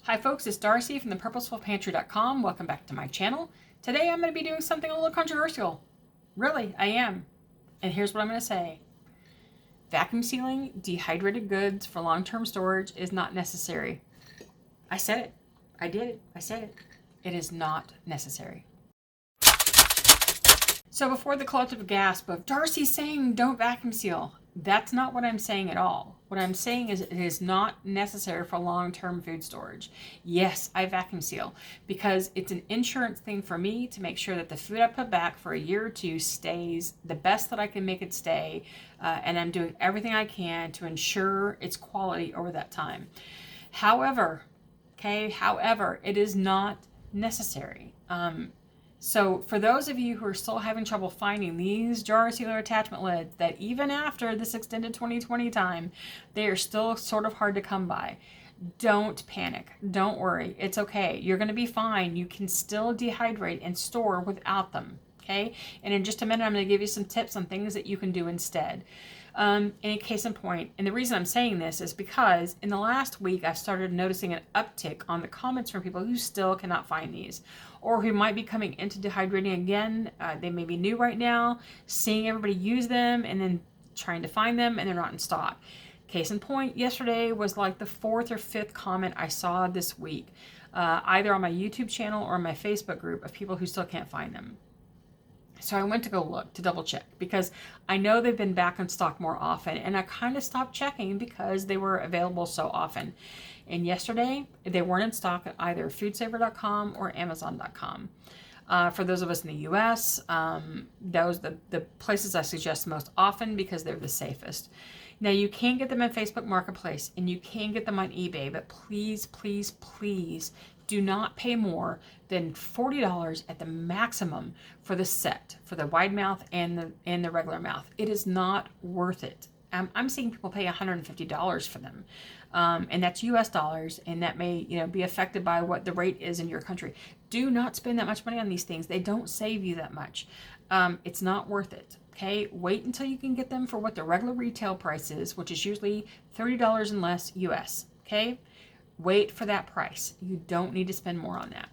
Hi folks, it's Darcy from the Purposeful Welcome back to my channel. Today I'm going to be doing something a little controversial. Really, I am. And here's what I'm going to say. Vacuum sealing dehydrated goods for long-term storage is not necessary. I said it. I did it. I said it. It is not necessary. So before the collective gasp of Darcy's saying don't vacuum seal, that's not what I'm saying at all. What I'm saying is it is not necessary for long-term food storage. Yes, I vacuum seal because it's an insurance thing for me to make sure that the food I put back for a year or two stays the best that I can make it stay. And I'm doing everything I can to ensure its quality over that time. However, it is not necessary. So for those of you who are still having trouble finding these jar sealer attachment lids that even after this extended 2020 time, they are still sort of hard to come by, don't panic. Don't worry. It's okay. You're going to be fine. You can still dehydrate and store without them. Okay. And in just a minute, I'm going to give you some tips on things that you can do instead. In case in point, and the reason I'm saying this is because in the last week, I've started noticing an uptick on the comments from people who still cannot find these, or who might be coming into dehydrating again. They may be new right now, seeing everybody use them and then trying to find them and they're not in stock. Case in point, yesterday was like the 4th or 5th comment I saw this week, either on my YouTube channel or my Facebook group of people who still can't find them. So I went to go look to double check because I know they've been back in stock more often, and I kind of stopped checking because they were available so often. And yesterday they weren't in stock at either foodsaver.com or amazon.com. For those of us in the US, those the places I suggest most often because they're the safest. Now you can get them in Facebook Marketplace and you can get them on eBay, but please, please, please do not pay more than $40 at the maximum for the set, for the wide mouth and the regular mouth. It is not worth it. I'm seeing people pay $150 for them, and that's US dollars, and that may be affected by what the rate is in your country. Do not spend that much money on these things. They don't save you that much. It's not worth it. Okay, wait until you can get them for what the regular retail price is, which is usually $30 and less US. Okay, wait for that price. You don't need to spend more on that.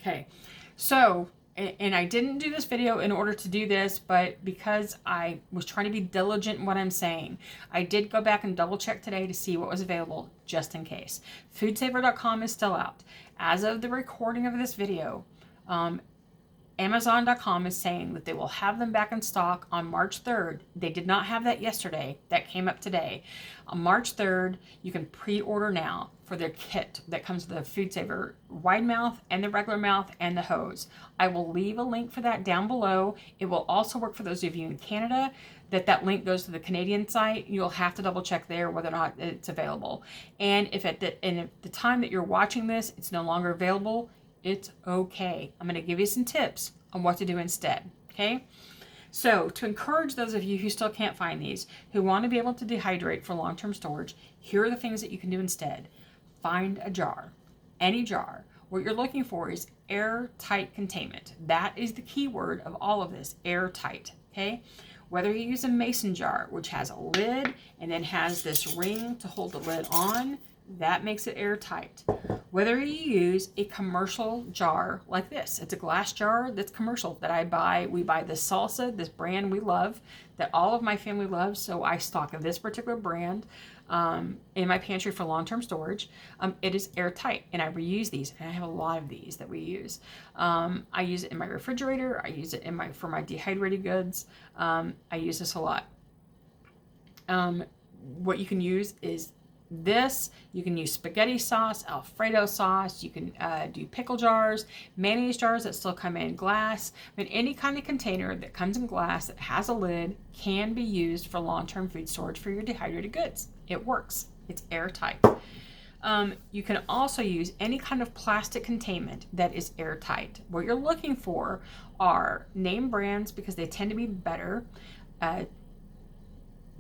Okay, so, and I didn't do this video in order to do this, but because I was trying to be diligent in what I'm saying, I did go back and double check today to see what was available just in case. Foodsaver.com is still out. As of the recording of this video, Amazon.com is saying that they will have them back in stock on March 3rd. They did not have that yesterday. That came up today. On March 3rd, you can pre-order now for their kit that comes with the Food Saver wide mouth and the regular mouth and the hose. I will leave a link for that down below. It will also work for those of you in Canada. That link goes to the Canadian site. You'll have to double check there whether or not it's available. And if at the time that you're watching this, it's no longer available, it's okay. I'm going to give you some tips on what to do instead. Okay. So to encourage those of you who still can't find these, who want to be able to dehydrate for long-term storage, here are the things that you can do instead. Find a jar, any jar. What you're looking for is airtight containment. That is the key word of all of this, airtight. Okay. Whether you use a mason jar, which has a lid and then has this ring to hold the lid on, that makes it airtight. Whether you use a commercial jar like this, it's a glass jar that's commercial that I buy. We buy this salsa, this brand we love, that all of my family loves. So I stock this particular brand in my pantry for long-term storage. It is airtight, and I reuse these, and I have a lot of these that we use. I use it in my refrigerator. I use it for my dehydrated goods. I use this a lot. What you can use is this. You can use spaghetti sauce, Alfredo sauce. You can do pickle jars, mayonnaise jars that still come in glass. But any kind of container that comes in glass that has a lid can be used for long-term food storage for your dehydrated goods. It works. It's airtight. You can also use any kind of plastic containment that is airtight. What you're looking for are name brands because they tend to be better.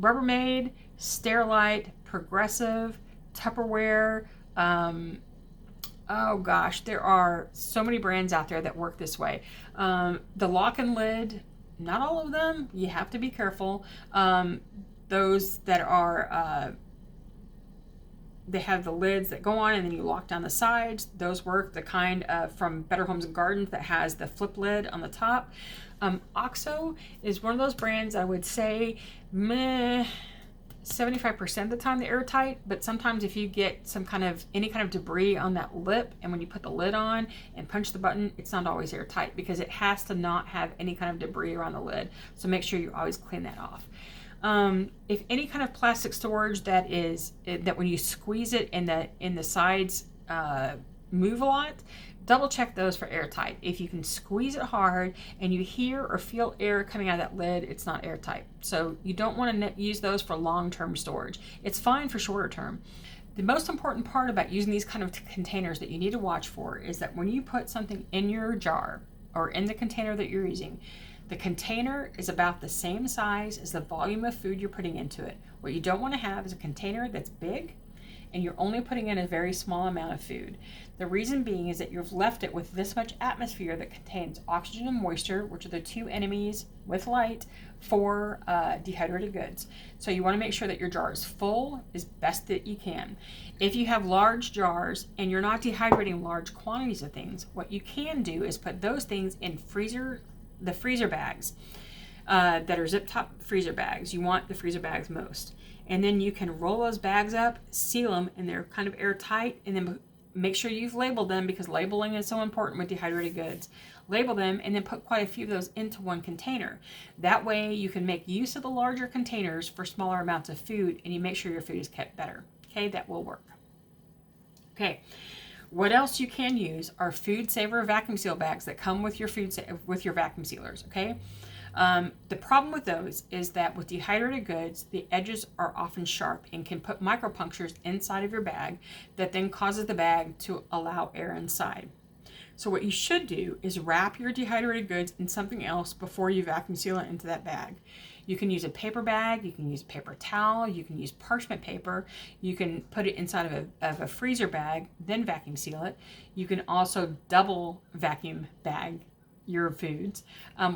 Rubbermaid, Sterilite, Progressive, Tupperware. Oh gosh, there are so many brands out there that work this way. The lock and lid, not all of them. You have to be careful. Those that are they have the lids that go on and then you lock down the sides. Those work. The kind from Better Homes and Gardens that has the flip lid on the top. OXO is one of those brands I would say, meh, 75% of the time they're airtight, but sometimes if you get any kind of debris on that lip, and when you put the lid on and punch the button, it's not always airtight because it has to not have any kind of debris around the lid. So make sure you always clean that off. If any kind of plastic storage that when you squeeze it in the sides move a lot, double check those for airtight. If you can squeeze it hard and you hear or feel air coming out of that lid, it's not airtight. So you don't want to use those for long-term storage. It's fine for shorter term. The most important part about using these kind of containers that you need to watch for is that when you put something in your jar or in the container that you're using, the container is about the same size as the volume of food you're putting into it. What you don't want to have is a container that's big and you're only putting in a very small amount of food. The reason being is that you've left it with this much atmosphere that contains oxygen and moisture, which are the two enemies with light for dehydrated goods. So you want to make sure that your jar is full as best that you can. If you have large jars and you're not dehydrating large quantities of things, what you can do is put those things in the freezer bags that are zip top freezer bags. You want the freezer bags most. And then you can roll those bags up, seal them, and they're kind of airtight, and then make sure you've labeled them because labeling is so important with dehydrated goods. Label them and then put quite a few of those into one container. That way you can make use of the larger containers for smaller amounts of food and you make sure your food is kept better. Okay, that will work. Okay, what else you can use are food saver vacuum seal bags that come with your with your vacuum sealers. Okay. The problem with those is that with dehydrated goods, the edges are often sharp and can put micropunctures inside of your bag that then causes the bag to allow air inside. So what you should do is wrap your dehydrated goods in something else before you vacuum seal it into that bag. You can use a paper bag, you can use a paper towel, you can use parchment paper, you can put it inside of a freezer bag, then vacuum seal it. You can also double vacuum bag your foods.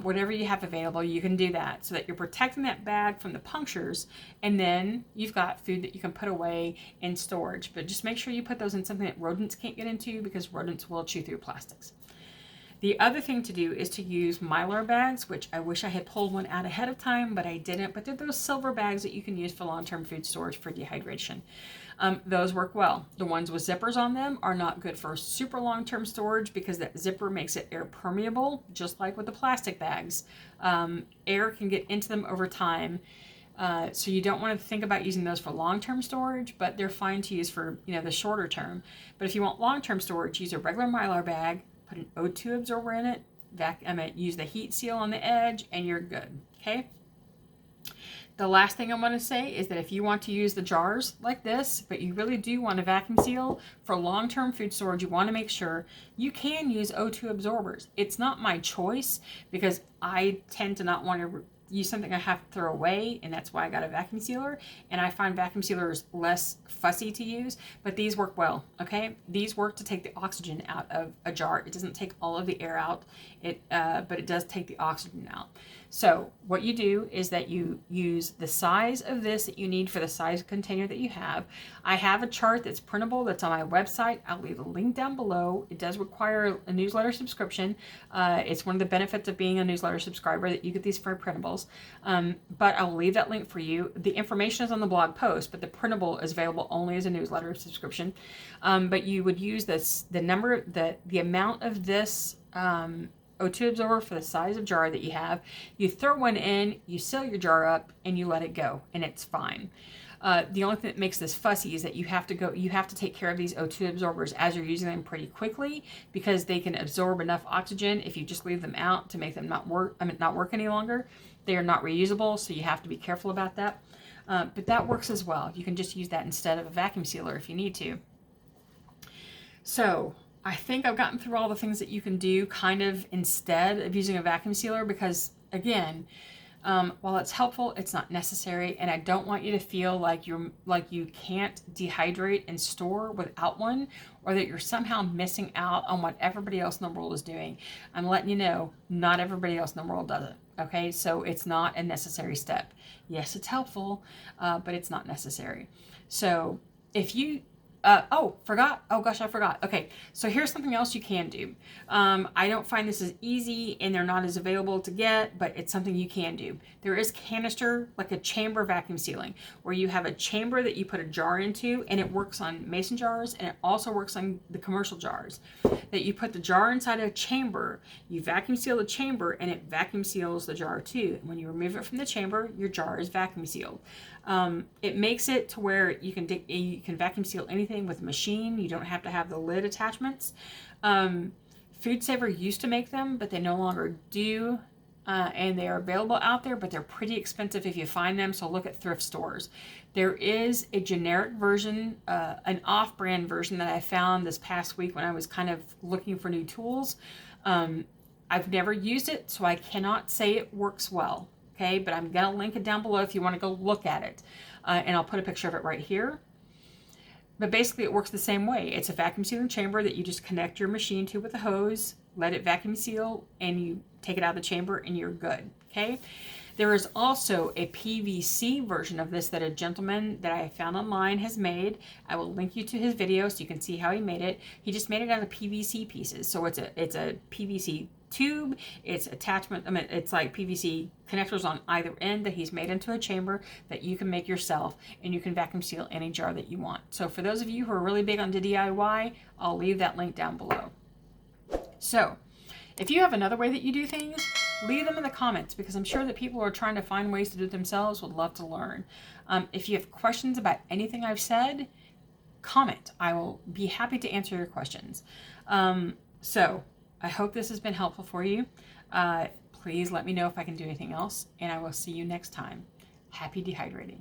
Whatever you have available, you can do that so that you're protecting that bag from the punctures, and then you've got food that you can put away in storage. But just make sure you put those in something that rodents can't get into because rodents will chew through plastics. The other thing to do is to use Mylar bags, which I wish I had pulled one out ahead of time, but I didn't. But they're those silver bags that you can use for long-term food storage for dehydration. Those work well. The ones with zippers on them are not good for super long-term storage because that zipper makes it air permeable, just like with the plastic bags. Air can get into them over time. So you don't want to think about using those for long-term storage, but they're fine to use for the shorter term. But if you want long-term storage, use a regular Mylar bag, put an O2 absorber in it, use the heat seal on the edge, and you're good. Okay. The last thing I want to say is that if you want to use the jars like this, but you really do want to vacuum seal for long-term food storage, you want to make sure you can use O2 absorbers. It's not my choice because I tend to not want to use something I have to throw away, and that's why I got a vacuum sealer, and I find vacuum sealers less fussy to use, but these work well. Okay, these work to take the oxygen out of a jar. It doesn't take all of the air out, but it does take the oxygen out. So what you do is that you use the size of this that you need for the size container that you have. I have a chart that's printable that's on my website. I'll leave a link down below. It does require a newsletter subscription. It's one of the benefits of being a newsletter subscriber that you get these free printables. But I'll leave that link for you. The information is on the blog post, but the printable is available only as a newsletter subscription. But you would use the amount of this O2 absorber for the size of jar that you have. You throw one in, you seal your jar up, and you let it go, and it's fine. The only thing that makes this fussy is that you have to take care of these O2 absorbers as you're using them pretty quickly because they can absorb enough oxygen if you just leave them out to make them not work any longer. They are not reusable, so you have to be careful about that. But that works as well. You can just use that instead of a vacuum sealer if you need to. So I think I've gotten through all the things that you can do kind of instead of using a vacuum sealer because, again, while it's helpful, it's not necessary, and I don't want you to feel like you can't dehydrate and store without one, or that you're somehow missing out on what everybody else in the world is doing. I'm letting you know, not everybody else in the world does it. Okay, so it's not a necessary step. Yes, it's helpful, but it's not necessary. So if you Forgot. Oh gosh, I forgot. Okay, so here's something else you can do. I don't find this as easy and they're not as available to get, but it's something you can do. There is canister, like a chamber vacuum sealing, where you have a chamber that you put a jar into, and it works on mason jars, and it also works on the commercial jars. That you put the jar inside a chamber, you vacuum seal the chamber, and it vacuum seals the jar too. And when you remove it from the chamber, your jar is vacuum sealed. It makes it to where you can vacuum seal anything with a machine. You don't have to have the lid attachments. Food Saver used to make them, but they no longer do. And they are available out there, but they're pretty expensive if you find them. So look at thrift stores. There is a generic version, an off-brand version that I found this past week when I was kind of looking for new tools. I've never used it, so I cannot say it works well. Okay, but I'm going to link it down below if you want to go look at it. And I'll put a picture of it right here. But basically it works the same way. It's a vacuum sealing chamber that you just connect your machine to with a hose, let it vacuum seal, and you take it out of the chamber and you're good. Okay. There is also a PVC version of this that a gentleman that I found online has made. I will link you to his video so you can see how he made it. He just made it out of PVC pieces. So it's a PVC tube, it's attachment, it's like PVC connectors on either end that he's made into a chamber that you can make yourself, and you can vacuum seal any jar that you want. So for those of you who are really big on DIY, I'll leave that link down below. So if you have another way that you do things, leave them in the comments, because I'm sure that people who are trying to find ways to do it themselves would love to learn. If you have questions about anything I've said, comment. I will be happy to answer your questions. So I hope this has been helpful for you. Please let me know if I can do anything else, and I will see you next time. Happy dehydrating.